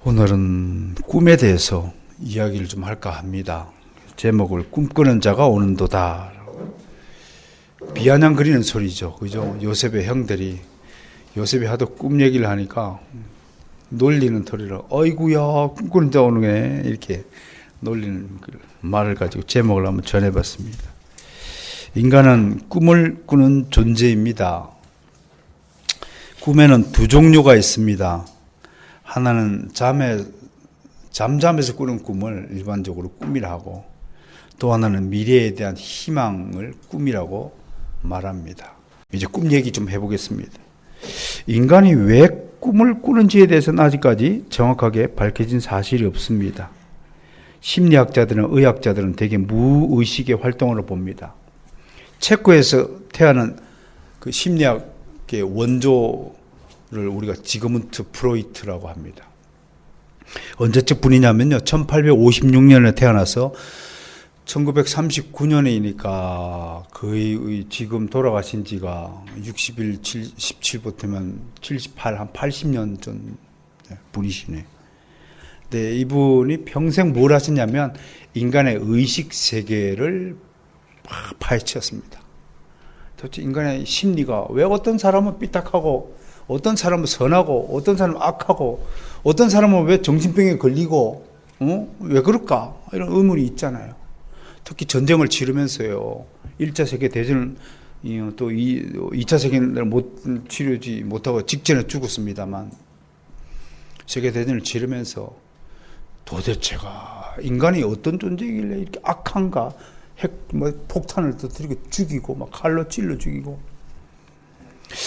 오늘은 꿈에 대해서 이야기를 좀 할까 합니다. 제목을 꿈꾸는 자가 오는도다. 비아냥 거리는 소리죠. 그죠? 요셉의 형들이 요셉이 하도 꿈 얘기를 하니까 놀리는 소리를 어이구야 꿈꾸는 자 오는 게 이렇게 놀리는 말을 가지고 제목을 한번 전해봤습니다. 인간은 꿈을 꾸는 존재입니다. 꿈에는 두 종류가 있습니다. 하나는 잠잠해서 꾸는 꿈을 일반적으로 꿈이라 하고, 또 하나는 미래에 대한 희망을 꿈이라고 말합니다. 이제 꿈 얘기 좀 해보겠습니다. 인간이 왜 꿈을 꾸는지에 대해서는 아직까지 정확하게 밝혀진 사실이 없습니다. 심리학자들은 의학자들은 대개 무의식의 활동으로 봅니다. 체코에서 태어난 그 심리학의 원조를 우리가 지그문트 프로이트라고 합니다. 언제적 분이냐면요, 1856년에 태어나서 1939년이니까 거의 지금 돌아가신 지가 60일, 17부터면 78, 한 80년 전 분이시네. 네, 이분이 평생 뭘 하셨냐면 인간의 의식 세계를 파헤쳤습니다. 도대체 인간의 심리가 왜 어떤 사람은 삐딱하고, 어떤 사람은 선하고, 어떤 사람은 악하고, 어떤 사람은 왜 정신병에 걸리고, 왜 그럴까? 이런 의문이 있잖아요. 특히 전쟁을 치르면서요, 1차 세계대전을 또 2차 세계대전을 치르지 못하고 직전에 죽었습니다만, 세계대전을 치르면서 도대체가 인간이 어떤 존재이길래 이렇게 악한가? 폭탄을 터뜨리고 죽이고, 막 칼로 찔러 죽이고.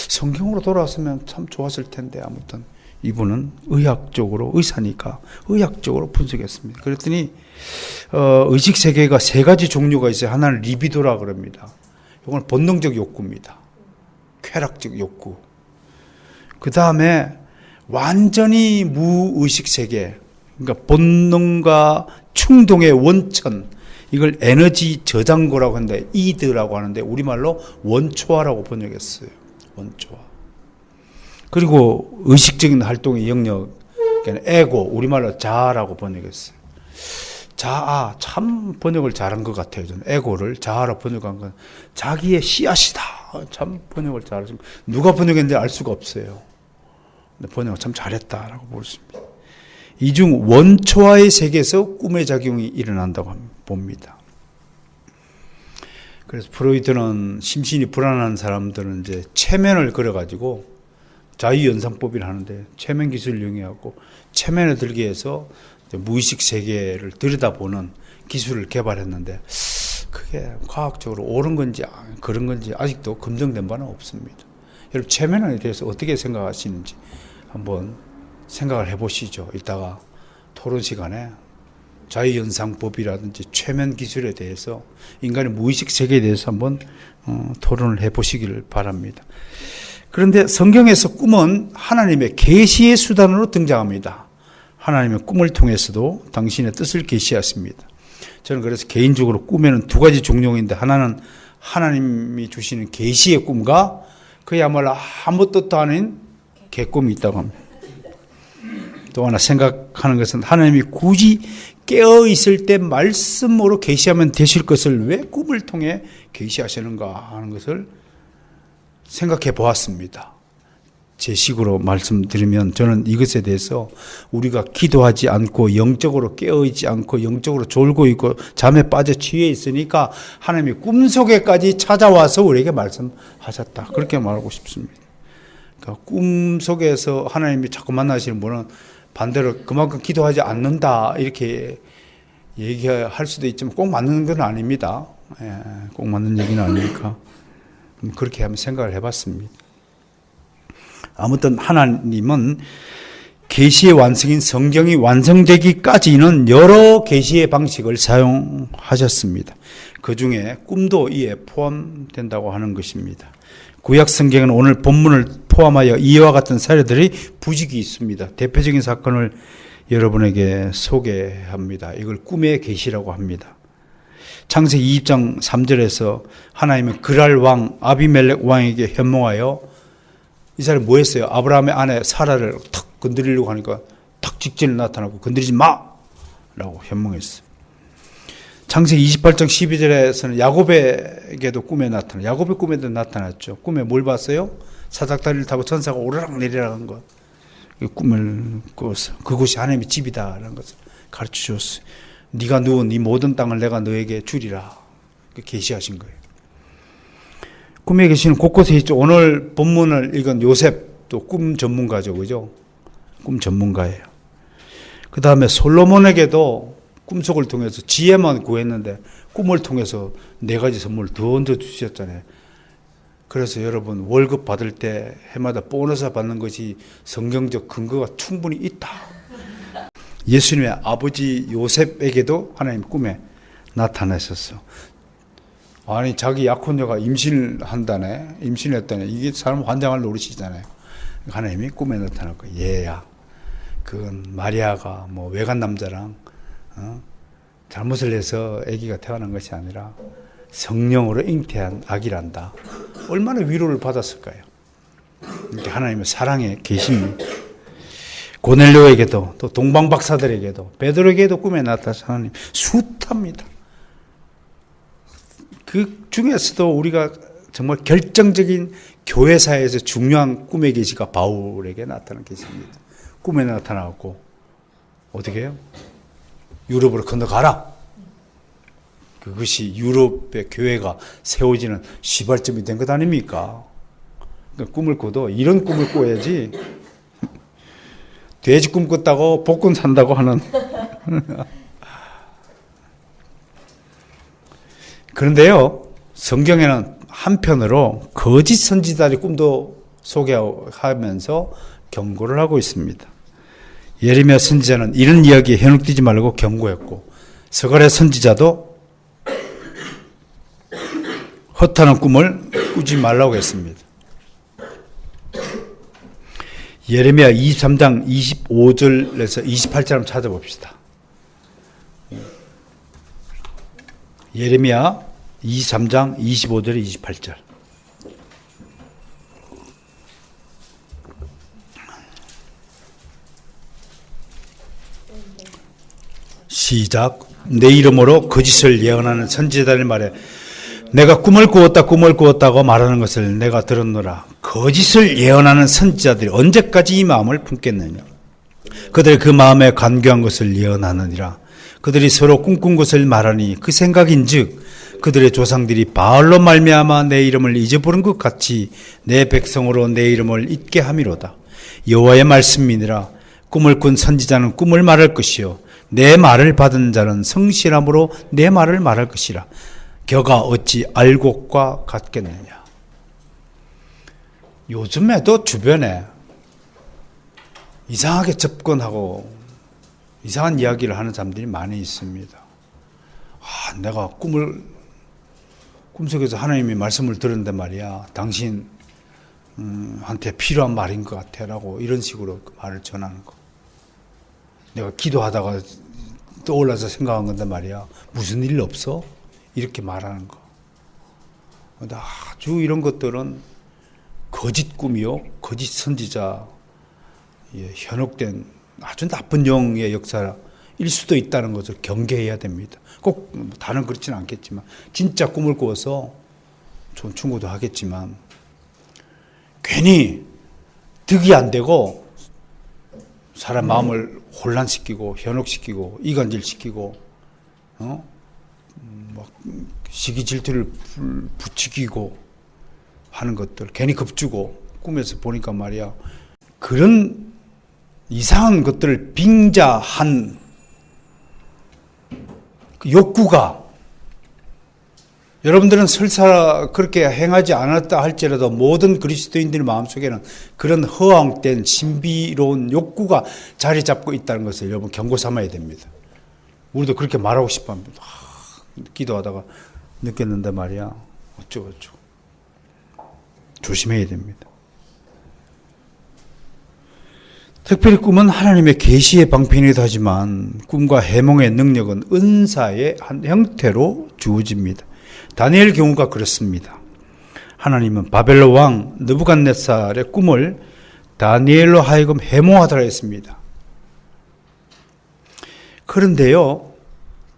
성경으로 돌아왔으면 참 좋았을 텐데, 아무튼 이분은 의학적으로, 의사니까 의학적으로 분석했습니다. 그랬더니 의식 세계가 세 가지 종류가 있어요. 하나는 리비도라 그럽니다. 이건 본능적 욕구입니다. 쾌락적 욕구. 그 다음에 완전히 무의식 세계, 그러니까 본능과 충동의 원천, 이걸 에너지 저장고라고 하는데, 이드라고 하는데 우리말로 원초화라고 번역했어요. 원초화. 그리고 의식적인 활동의 영역, 그러니까 에고, 우리말로 자아라고 번역했어요. 자아, 참 번역을 잘한 것 같아요. 저는 에고를 자아로 번역한 건 자기의 씨앗이다. 참 번역을 잘했습니다. 누가 번역했는지 알 수가 없어요. 근데 번역을 참 잘했다라고 볼 수 있습니다. 이 중 원초화의 세계에서 꿈의 작용이 일어난다고 봅니다. 그래서 프로이트는 심신이 불안한 사람들은 이제 체면을 걸어가지고 자유연상법이라 하는데, 체면 기술을 이용해갖고 체면을 들게 해서 무의식 세계를 들여다보는 기술을 개발했는데, 그게 과학적으로 옳은 건지 그런 건지 아직도 검증된 바는 없습니다. 여러분, 체면에 대해서 어떻게 생각하시는지 한번 생각을 해보시죠. 이따가 토론 시간에 자유연상법이라든지 최면 기술에 대해서, 인간의 무의식 세계에 대해서 한번 토론을 해보시기를 바랍니다. 그런데 성경에서 꿈은 하나님의 계시의 수단으로 등장합니다. 하나님의 꿈을 통해서도 당신의 뜻을 계시하십니다. 저는 그래서 개인적으로 꿈에는 두 가지 종류가 있는데, 하나는 하나님이 주시는 계시의 꿈과 그야말로 아무 뜻도 아닌 개꿈이 있다고 합니다. 또 하나 생각하는 것은, 하나님이 굳이 깨어있을 때 말씀으로 계시하면 되실 것을 왜 꿈을 통해 계시하시는가 하는 것을 생각해 보았습니다. 제 식으로 말씀드리면, 저는 이것에 대해서 우리가 기도하지 않고 영적으로 깨어있지 않고 영적으로 졸고 있고 잠에 빠져 취해 있으니까 하나님이 꿈속에까지 찾아와서 우리에게 말씀하셨다, 그렇게 말하고 싶습니다. 그러니까 꿈속에서 하나님이 자꾸 만나시는 분은 반대로 그만큼 기도하지 않는다 이렇게 얘기할 수도 있지만 꼭 맞는 건 아닙니다. 꼭 맞는 얘기는 아니니까 그렇게 한번 생각을 해봤습니다. 아무튼 하나님은 계시의 완성인 성경이 완성되기까지는 여러 계시의 방식을 사용하셨습니다. 그 중에 꿈도 이에 포함된다고 하는 것입니다. 구약 성경은 오늘 본문을 포함하여 이와 같은 사례들이 부지기 있습니다. 대표적인 사건을 여러분에게 소개합니다. 이걸 꿈의 계시라고 합니다. 창세기 2장 3절에서 하나님은 그랄 왕 아비멜렉 왕에게 현몽하여, 이 사람이 뭐 했어요? 아브라함의 아내 사라를 탁 건드리려고 하니까 탁 직전에 나타나고 건드리지 마라고 현몽했어요. 창세기 28장 12절에서는 야곱에게도 꿈에 나타나. 야곱의 꿈에도 나타났죠. 꿈에 뭘 봤어요? 사닥다리를 타고 천사가 오르락 내리락 한 것. 꿈을 꾸어서 그곳이 하나님의 집이다라는 것을 가르쳐 주었어요. 네가 누운 네 모든 땅을 내가 너에게 주리라. 계시하신 거예요. 꿈에 계시는 곳곳에 있죠. 오늘 본문을 읽은 요셉도 꿈 전문가죠. 그죠? 꿈 전문가예요. 그 다음에 솔로몬에게도 꿈속을 통해서 지혜만 구했는데 꿈을 통해서 4가지 선물을 더 얹어주셨잖아요. 그래서 여러분 월급 받을 때 해마다 보너스 받는 것이 성경적 근거가 충분히 있다. 예수님의 아버지 요셉에게도 하나님 꿈에 나타나셨어. 아니 자기 약혼녀가 임신을 한다네. 임신했다네. 이게 사람 환장할 노릇이잖아요. 하나님이 꿈에 나타났고 얘야. 그건 마리아가 뭐 외간 남자랑 잘못을 해서 아기가 태어난 것이 아니라 성령으로 잉태한 아기란다. 얼마나 위로를 받았을까요? 이렇게 하나님의 사랑의 계십니다. 고넬료에게도 또 동방박사들에게도 베드로에게도 꿈에 나타나서 하나님 숱합니다. 그 중에서도 우리가 정말 결정적인 교회사에서 중요한 꿈의 계시가 바울에게 나타난 계시입니다. 꿈에 나타나고 어떻게 해요? 유럽으로 건너가라. 그것이 유럽의 교회가 세워지는 시발점이 된 것 아닙니까? 그러니까 꿈을 꿔도 이런 꿈을 꿔야지 돼지 꿈 꿨다고 복권 산다고 하는 그런데요, 성경에는 한편으로 거짓 선지자들의 꿈도 소개하면서 경고를 하고 있습니다. 예레미야 선지자는 이런 이야기에 현혹되지 말고 경고했고, 스가랴 선지자도 허탄한 꿈을 꾸지 말라고 했습니다. 예레미야 23장 25절에서 28절 한번 찾아봅시다. 예레미야 23장 25절 28절. 시작. 내 이름으로 거짓을 예언하는 선지자들의 말에 내가 꿈을 꾸었다고 말하는 것을 내가 들었노라. 거짓을 예언하는 선지자들이 언제까지 이 마음을 품겠느냐. 그들이 그 마음에 간교한 것을 예언하느니라. 그들이 서로 꿈꾼 것을 말하니 그 생각인즉 그들의 조상들이 바알로 말미암아 내 이름을 잊어버린 것 같이 내 백성으로 내 이름을 잊게 함이로다. 여호와의 말씀이니라. 꿈을 꾼 선지자는 꿈을 말할 것이요 내 말을 받은 자는 성실함으로 내 말을 말할 것이라. 겨가 어찌 알곡과 같겠느냐. 요즘에도 주변에 이상하게 접근하고 이상한 이야기를 하는 사람들이 많이 있습니다. 내가 꿈속에서 하나님의 말씀을 들었는데 말이야, 당신 한테 필요한 말인 것 같아 라고 이런 식으로 그 말을 전하는 거. 내가 기도하다가 떠올라서 생각한 건데 말이야, 무슨 일 없어? 이렇게 말하는 거. 아주 이런 것들은 거짓 꿈이요, 거짓 선지자, 현혹된 아주 나쁜 영의 역사일 수도 있다는 것을 경계해야 됩니다. 꼭 다는 그렇지는 않겠지만 진짜 꿈을 꾸어서 좋은 충고도 하겠지만 괜히 득이 안 되고 사람 마음을 혼란시키고 현혹시키고 이간질시키고 막 시기 질투를 부추기고 하는 것들 괜히 겁주고 꿈에서 보니까 말이야 그런 이상한 것들을 빙자한 그 욕구가 여러분들은 설사 그렇게 행하지 않았다 할지라도 모든 그리스도인들의 마음속에는 그런 허황된 신비로운 욕구가 자리 잡고 있다는 것을 여러분 경고 삼아야 됩니다. 우리도 그렇게 말하고 싶어 합니다. 기도하다가 느꼈는데 말이야 어쩌고 조심해야 됩니다. 특별히 꿈은 하나님의 계시의 방편이기도 하지만 꿈과 해몽의 능력은 은사의 한 형태로 주어집니다. 다니엘 경우가 그렇습니다. 하나님은 바벨론 왕 느부갓네살의 꿈을 다니엘로 하여금 해몽하도록 했습니다. 그런데요,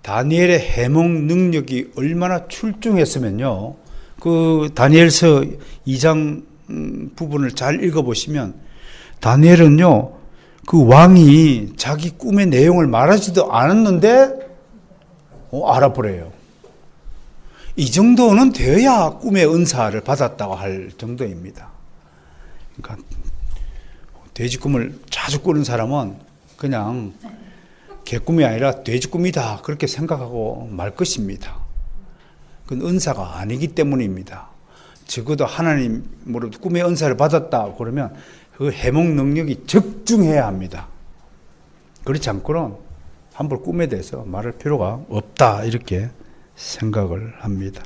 다니엘의 해몽 능력이 얼마나 출중했으면요, 그 다니엘서 2장 부분을 잘 읽어보시면 다니엘은요, 그 왕이 자기 꿈의 내용을 말하지도 않았는데 알아버려요. 이 정도는 되어야 꿈의 은사를 받았다고 할 정도입니다. 그러니까 돼지 꿈을 자주 꾸는 사람은 그냥 개꿈이 아니라 돼지 꿈이다 그렇게 생각하고 말 것입니다. 그건 은사가 아니기 때문입니다. 적어도 하나님으로 꿈의 은사를 받았다 그러면 그 해몽 능력이 적중해야 합니다. 그렇지 않고는 함부로 꿈에 대해서 말할 필요가 없다 이렇게 생각을 합니다.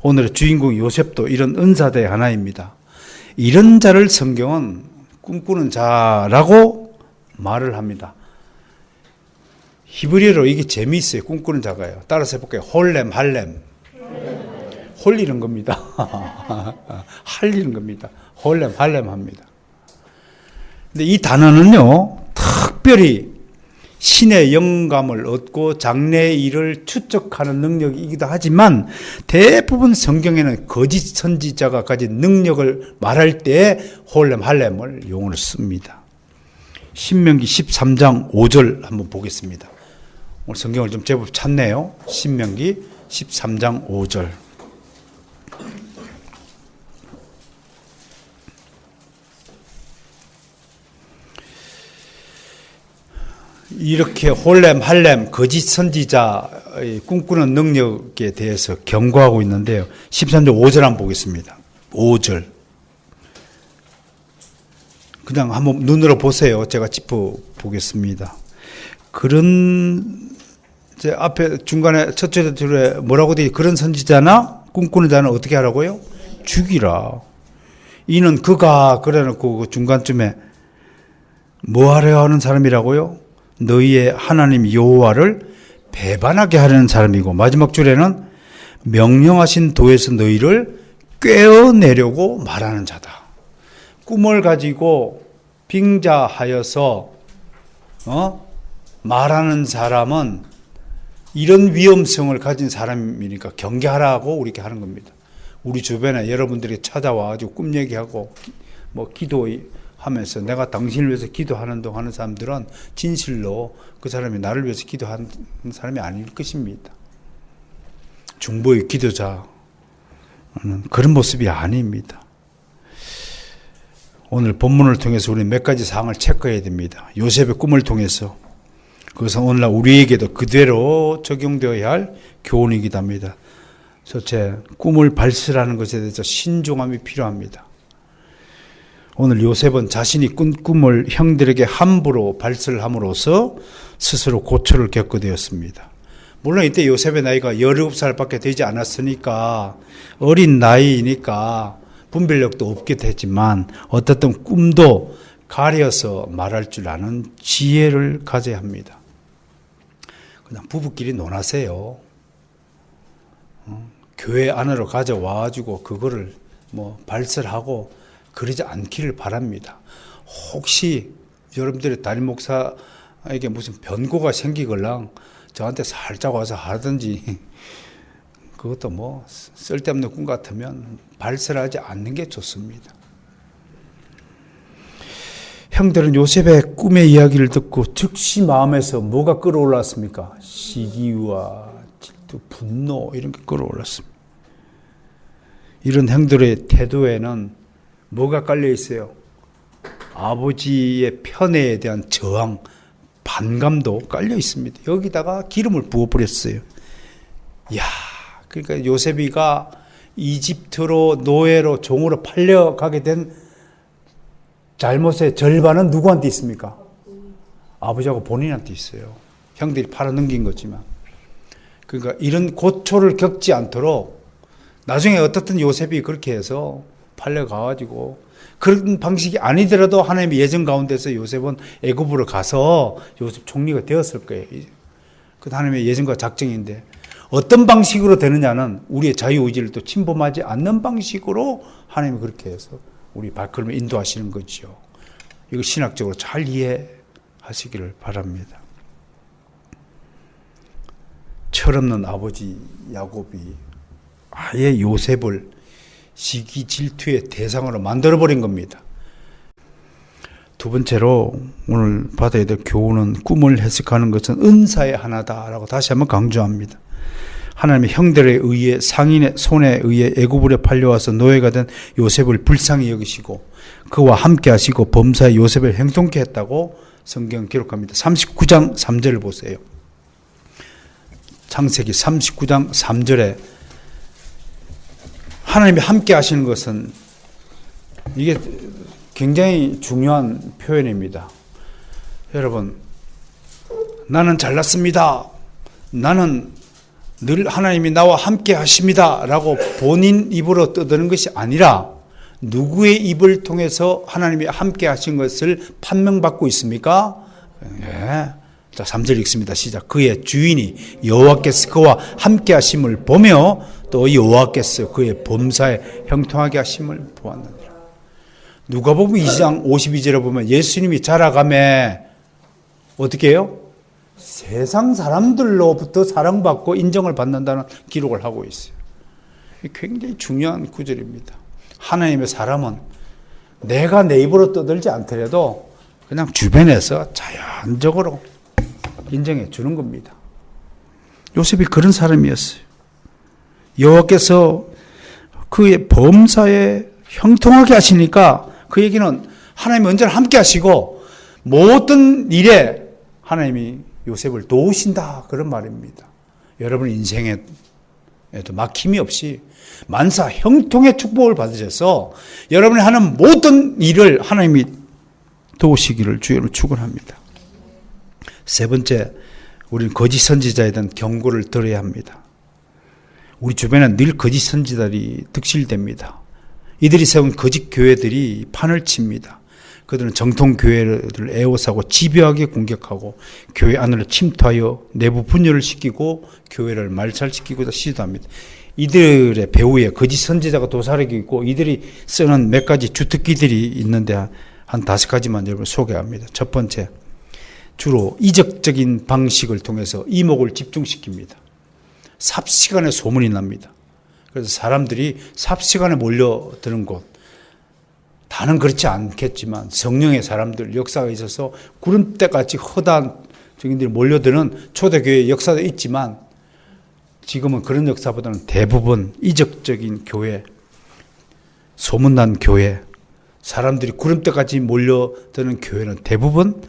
오늘의 주인공 요셉도 이런 은사대 하나입니다. 이런 자를 성경은 꿈꾸는 자라고 말을 합니다. 히브리어로 이게 재미있어요. 꿈꾸는 자가요. 따라서 해볼게요. 홀렘, 할렘. 홀리는 겁니다. 할리는 겁니다. 홀렘, 할렘 합니다. 근데 이 단어는요, 특별히 신의 영감을 얻고 장래의 일을 추적하는 능력이기도 하지만 대부분 성경에는 거짓 선지자가 가진 능력을 말할 때 홀렘, 할렘을 용어를 씁니다. 신명기 13장 5절 한번 보겠습니다. 오늘 성경을 좀 제법 찾네요. 신명기 13장 5절. 이렇게 홀렘, 할렘, 거짓 선지자의 꿈꾸는 능력에 대해서 경고하고 있는데요. 13절 5절 한번 보겠습니다. 5절. 그냥 한번 눈으로 보세요. 제가 짚어보겠습니다. 그런, 제 앞에 중간에 첫째 줄에 뭐라고 되어 그런 선지자나 꿈꾸는 자는 어떻게 하라고요? 죽이라. 이는 그가 그래놓고 그 중간쯤에 뭐 하려 하는 사람이라고요? 너희의 하나님 여호와를 배반하게 하려는 사람이고, 마지막 줄에는 명령하신 도에서 너희를 꿰어내려고 말하는 자다. 꿈을 가지고 빙자하여서 말하는 사람은 이런 위험성을 가진 사람이니까 경계하라고 우리에게 하는 겁니다. 우리 주변에 여러분들이 찾아와가지고 꿈 얘기하고 뭐 기도하면서 내가 당신을 위해서 기도하는 동 하는 사람들은 진실로 그 사람이 나를 위해서 기도하는 사람이 아닐 것입니다. 중보의 기도자는 그런 모습이 아닙니다. 오늘 본문을 통해서 우리 몇 가지 사항을 체크해야 됩니다. 요셉의 꿈을 통해서. 그것은 오늘날 우리에게도 그대로 적용되어야 할 교훈이기도 합니다. 첫째, 꿈을 발설하는 것에 대해서 신중함이 필요합니다. 오늘 요셉은 자신이 꾼 꿈을 형들에게 함부로 발설함으로써 스스로 고초를 겪게 되었습니다. 물론 이때 요셉의 나이가 17살밖에 되지 않았으니까 어린 나이니까 분별력도 없게 되지만 어떻든 꿈도 가려서 말할 줄 아는 지혜를 가져야 합니다. 그냥 부부끼리 논하세요. 교회 안으로 가져와가지고 그거를 뭐 발설하고 그러지 않기를 바랍니다. 혹시 여러분들의 담임 목사에게 무슨 변고가 생기걸랑 저한테 살짝 와서 하든지 그것도 뭐 쓸데없는 꿈 같으면 발설하지 않는 게 좋습니다. 형들은 요셉의 꿈의 이야기를 듣고 즉시 마음에서 뭐가 끌어올랐습니까? 시기와 질투, 분노 이런 게 끌어올랐습니다. 이런 형들의 태도에는 뭐가 깔려 있어요? 아버지의 편애에 대한 저항, 반감도 깔려 있습니다. 여기다가 기름을 부어버렸어요. 이야, 그러니까 요셉이가 이집트로 노예로 종으로 팔려가게 된 잘못의 절반은 누구한테 있습니까? 아버지하고 본인한테 있어요. 형들이 팔아넘긴 거지만. 그러니까 이런 고초를 겪지 않도록 나중에 어떻든 요셉이 그렇게 해서 팔려가가지고 그런 방식이 아니더라도 하나님의 예정 가운데서 요셉은 애굽으로 가서 요셉 총리가 되었을 거예요. 그 하나님의 예정과 작정인데 어떤 방식으로 되느냐는 우리의 자유의지를 또 침범하지 않는 방식으로 하나님이 그렇게 해서 우리 발걸음을 인도하시는 거죠. 이거 신학적으로 잘 이해하시기를 바랍니다. 철없는 아버지 야곱이 아예 요셉을 시기 질투의 대상으로 만들어버린 겁니다. 두 번째로 오늘 받아야 될 교훈은 꿈을 해석하는 것은 은사의 하나다라고 다시 한번 강조합니다. 하나님의 형들에 의해 상인의 손에 의해 애굽으로 팔려와서 노예가 된 요셉을 불쌍히 여기시고 그와 함께 하시고 범사에 요셉을 형통케 했다고 성경 기록합니다. 39장 3절을 보세요. 창세기 39장 3절에 하나님이 함께 하시는 것은 이게 굉장히 중요한 표현입니다. 여러분, 나는 잘났습니다. 나는 늘 하나님이 나와 함께 하십니다. 라고 본인 입으로 떠드는 것이 아니라 누구의 입을 통해서 하나님이 함께 하신 것을 판명받고 있습니까? 예. 자, 3절 읽습니다. 시작. 그의 주인이 여호와께서 그와 함께 하심을 보며 또 여호와께서 그의 범사에 형통하게 하심을 보았느니라. 누가복음 2장 52절에 보면 예수님이 자라가며 어떻게 해요? 세상 사람들로부터 사랑받고 인정을 받는다는 기록을 하고 있어요. 굉장히 중요한 구절입니다. 하나님의 사람은 내가 내 입으로 떠들지 않더라도 그냥 주변에서 자연적으로 인정해 주는 겁니다. 요셉이 그런 사람이었어요. 여호와께서 그의 범사에 형통하게 하시니까 그 얘기는 하나님이 언제나 함께 하시고 모든 일에 하나님이 요셉을 도우신다 그런 말입니다. 여러분 인생에도 막힘이 없이 만사 형통의 축복을 받으셔서 여러분이 하는 모든 일을 하나님이 도우시기를 주여로 축원합니다. 세 번째, 우리는 거짓 선지자에 대한 경고를 들어야 합니다. 우리 주변에 늘 거짓 선지자들이 득실됩니다. 이들이 세운 거짓 교회들이 판을 칩니다. 그들은 정통 교회를 애워싸고 집요하게 공격하고 교회 안으로 침투하여 내부 분열을 시키고 교회를 말살시키고자 시도합니다. 이들의 배후에 거짓 선지자가 도사리고 있고 이들이 쓰는 몇 가지 주특기들이 있는데 한 5가지만 여러분 소개합니다. 첫 번째, 주로 이적적인 방식을 통해서 이목을 집중시킵니다. 삽시간에 소문이 납니다. 그래서 사람들이 삽시간에 몰려드는 곳, 다는 그렇지 않겠지만 성령의 사람들, 역사가 있어서 구름대같이 허다한 증인들이 몰려드는 초대교회의 역사도 있지만 지금은 그런 역사보다는 대부분 이적적인 교회, 소문난 교회, 사람들이 구름대같이 몰려드는 교회는 대부분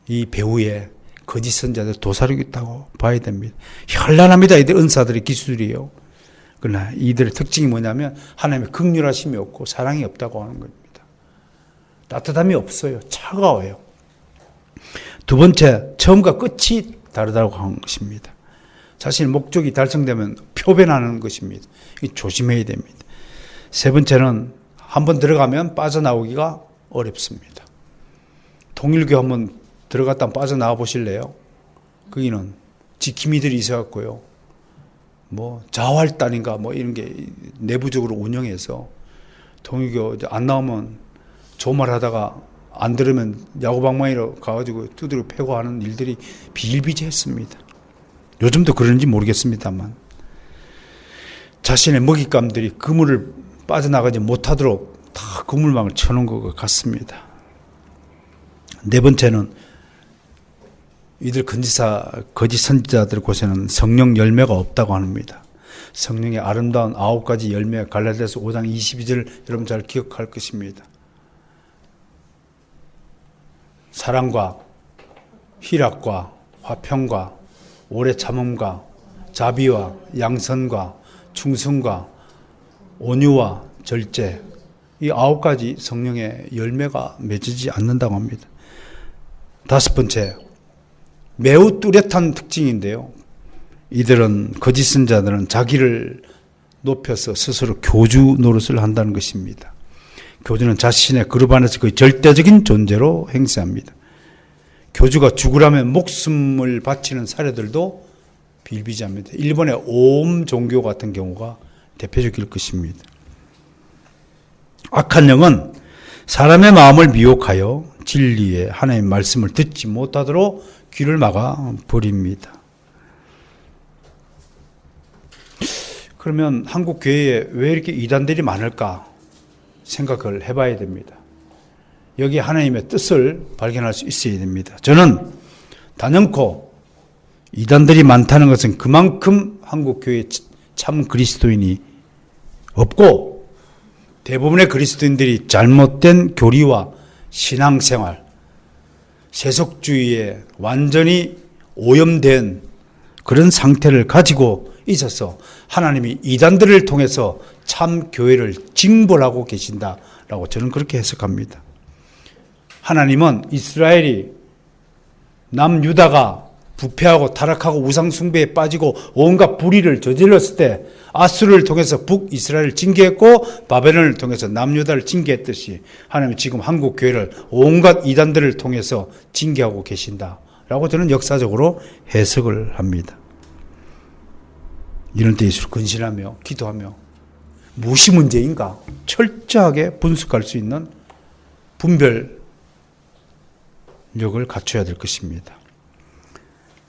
이 배후에 거짓 선지자들 도사리고 있다고 봐야 됩니다. 현란합니다. 이들 은사들의 기술이에요. 그러나 이들의 특징이 뭐냐면 하나님의 긍휼하심이 없고 사랑이 없다고 하는 겁니다. 따뜻함이 없어요. 차가워요. 두 번째, 처음과 끝이 다르다고 하는 것입니다. 자신의 목적이 달성되면 표변하는 것입니다. 조심해야 됩니다. 세 번째는 한번 들어가면 빠져나오기가 어렵습니다. 통일교 한번 들어갔다 빠져나와 보실래요? 거기는 지킴이들이 있어갖고요. 자활단인가 이런 게 내부적으로 운영해서 통일교 안 나오면 조말하다가 안 들으면 야구방망이로 가가지고 두드려 패고 하는 일들이 비일비재했습니다. 요즘도 그런지 모르겠습니다만 자신의 먹잇감들이 그물을 빠져나가지 못하도록 다 그물망을 쳐놓은 것 같습니다. 네 번째는 이들 거짓 선지자들 곳에는 성령 열매가 없다고 합니다. 성령의 아름다운 9가지 열매, 갈라디아서 5장 22절 여러분 잘 기억할 것입니다. 사랑과 희락과 화평과 오래 참음과 자비와 양선과 충성과 온유와 절제, 이 9가지 성령의 열매가 맺어지지 않는다고 합니다. 다섯 번째, 매우 뚜렷한 특징인데요. 이들은 거짓 선지자들은 자기를 높여서 스스로 교주 노릇을 한다는 것입니다. 교주는 자신의 그룹 안에서 거의 절대적인 존재로 행세합니다. 교주가 죽으라면 목숨을 바치는 사례들도 비일비재합니다. 일본의 오음 종교 같은 경우가 대표적일 것입니다. 악한 영은 사람의 마음을 미혹하여 진리의 하나님의 말씀을 듣지 못하도록 귀를 막아 버립니다. 그러면 한국 교회에 왜 이렇게 이단들이 많을까 생각을 해봐야 됩니다. 여기 하나님의 뜻을 발견할 수 있어야 됩니다. 저는 단연코 이단들이 많다는 것은 그만큼 한국 교회에 참 그리스도인이 없고 대부분의 그리스도인들이 잘못된 교리와 신앙생활, 세속주의에 완전히 오염된 그런 상태를 가지고 있어서 하나님이 이단들을 통해서 참 교회를 징벌하고 계신다라고 저는 그렇게 해석합니다. 하나님은 이스라엘이 남유다가 부패하고 타락하고 우상숭배에 빠지고 온갖 불의를 저질렀을 때 아수르를 통해서 북이스라엘을 징계했고 바벨론을 통해서 남유다를 징계했듯이 하나님은 지금 한국 교회를 온갖 이단들을 통해서 징계하고 계신다라고 저는 역사적으로 해석을 합니다. 이런 때 예수를 근신하며 기도하며 무엇이 문제인가 철저하게 분석할 수 있는 분별력을 갖춰야 될 것입니다.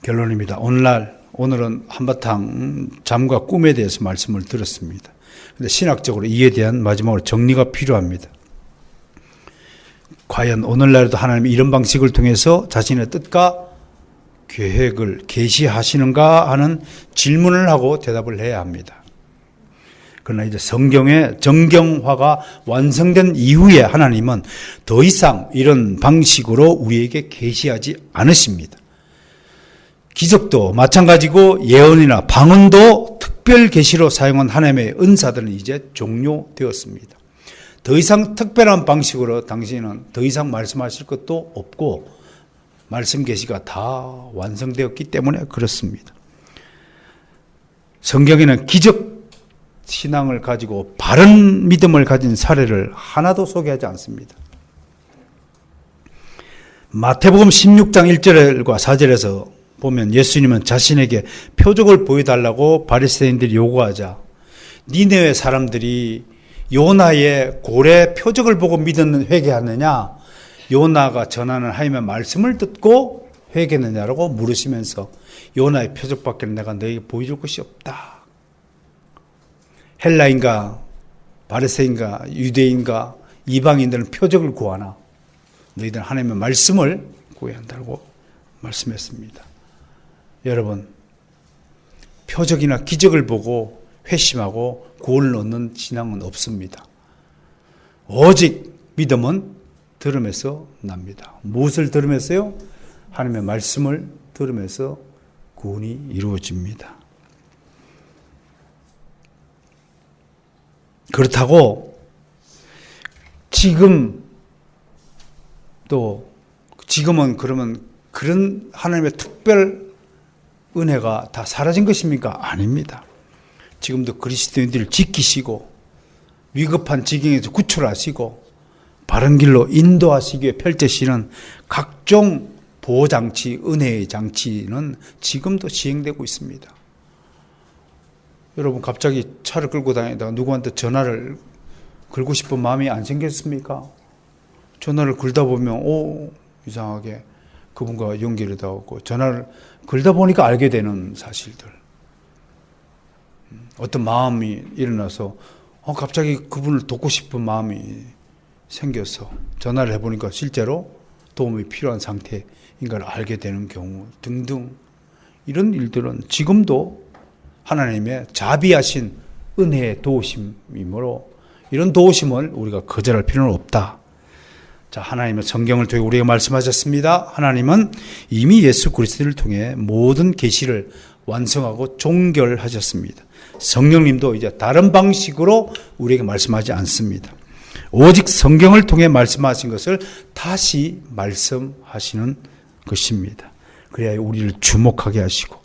결론입니다. 오늘은 한바탕 잠과 꿈에 대해서 말씀을 들었습니다. 그런데 신학적으로 이에 대한 마지막으로 정리가 필요합니다. 과연 오늘날에도 하나님이 이런 방식을 통해서 자신의 뜻과 계획을 계시하시는가 하는 질문을 하고 대답을 해야 합니다. 그러나 이제 성경의 정경화가 완성된 이후에 하나님은 더 이상 이런 방식으로 우리에게 계시하지 않으십니다. 기적도 마찬가지고 예언이나 방언도 특별 계시로 사용한 하나님의 은사들은 이제 종료되었습니다. 더 이상 특별한 방식으로 당신은 더 이상 말씀하실 것도 없고 말씀 계시가 다 완성되었기 때문에 그렇습니다. 성경에는 기적 신앙을 가지고 바른 믿음을 가진 사례를 하나도 소개하지 않습니다. 마태복음 16장 1절과 4절에서 보면 예수님은 자신에게 표적을 보여달라고 바리새인들이 요구하자 니네웨 사람들이 요나의 고래 표적을 보고 믿었는 회개하느냐 요나가 전하는 하나님의 말씀을 듣고 회개하느냐라고 물으시면서 요나의 표적밖에 내가 너에게 보여줄 것이 없다. 헬라인가 바리새인가 유대인가 이방인들은 표적을 구하나 너희들은 하나님의 말씀을 구해야 한다고 말씀했습니다. 여러분, 표적이나 기적을 보고 회심하고 구원을 얻는 신앙은 없습니다. 오직 믿음은 들음에서 납니다. 무엇을 들으면서요? 하나님의 말씀을 들으면서 구원이 이루어집니다. 그렇다고 지금은 그러면 그런 하나님의 특별 은혜가 다 사라진 것입니까? 아닙니다. 지금도 그리스도인들을 지키시고 위급한 지경에서 구출하시고 바른 길로 인도하시기 위해 펼치시는 각종 보호장치, 은혜의 장치는 지금도 시행되고 있습니다. 여러분 갑자기 차를 끌고 다니다가 누구한테 전화를 걸고 싶은 마음이 안 생겼습니까? 전화를 걸다 보면 이상하게 그분과 연결이 되고 전화를 걸다 보니까 알게 되는 사실들. 어떤 마음이 일어나서 갑자기 그분을 돕고 싶은 마음이 생겨서 전화를 해보니까 실제로 도움이 필요한 상태인 걸 알게 되는 경우 등등 이런 일들은 지금도 하나님의 자비하신 은혜의 도우심이므로 이런 도우심을 우리가 거절할 필요는 없다. 자, 하나님의 성경을 통해 우리에게 말씀하셨습니다. 하나님은 이미 예수 그리스도를 통해 모든 계시를 완성하고 종결하셨습니다. 성령님도 이제 다른 방식으로 우리에게 말씀하지 않습니다. 오직 성경을 통해 말씀하신 것을 다시 말씀하시는 것입니다. 그래야 우리를 주목하게 하시고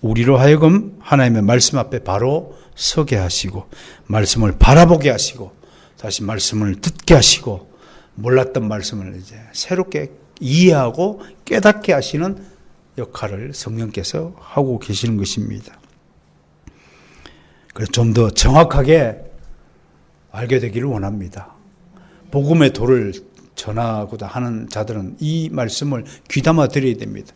우리로 하여금 하나님의 말씀 앞에 바로 서게 하시고 말씀을 바라보게 하시고 다시 말씀을 듣게 하시고 몰랐던 말씀을 이제 새롭게 이해하고 깨닫게 하시는 역할을 성령께서 하고 계시는 것입니다. 그래서 좀 더 정확하게 알게 되기를 원합니다. 복음의 도를 전하고자 하는 자들은 이 말씀을 귀담아 드려야 됩니다.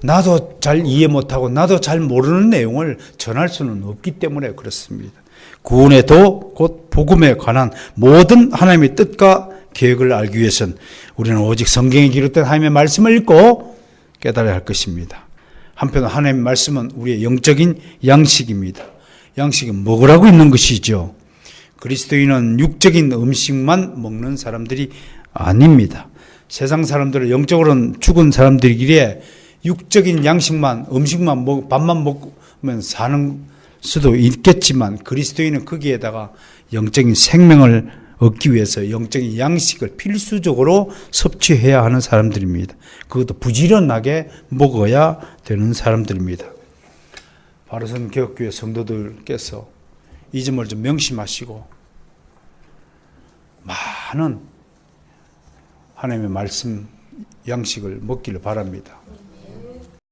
나도 잘 이해 못하고 나도 잘 모르는 내용을 전할 수는 없기 때문에 그렇습니다. 구원의 도, 곧 복음에 관한 모든 하나님의 뜻과 계획을 알기 위해서는 우리는 오직 성경에 기록된 하나님의 말씀을 읽고 깨달아야 할 것입니다. 한편 하나님의 말씀은 우리의 영적인 양식입니다. 양식은 먹으라고 있는 것이죠. 그리스도인은 육적인 음식만 먹는 사람들이 아닙니다. 세상 사람들은 영적으로는 죽은 사람들이기에 육적인 양식만, 음식만 밥만 먹으면 사는 수도 있겠지만 그리스도인은 거기에다가 영적인 생명을 얻기 위해서 영적인 양식을 필수적으로 섭취해야 하는 사람들입니다. 그것도 부지런하게 먹어야 되는 사람들입니다. 바로선 개혁교회 성도들께서 이 점을 좀 명심하시고 많은 하나님의 말씀 양식을 먹기를 바랍니다.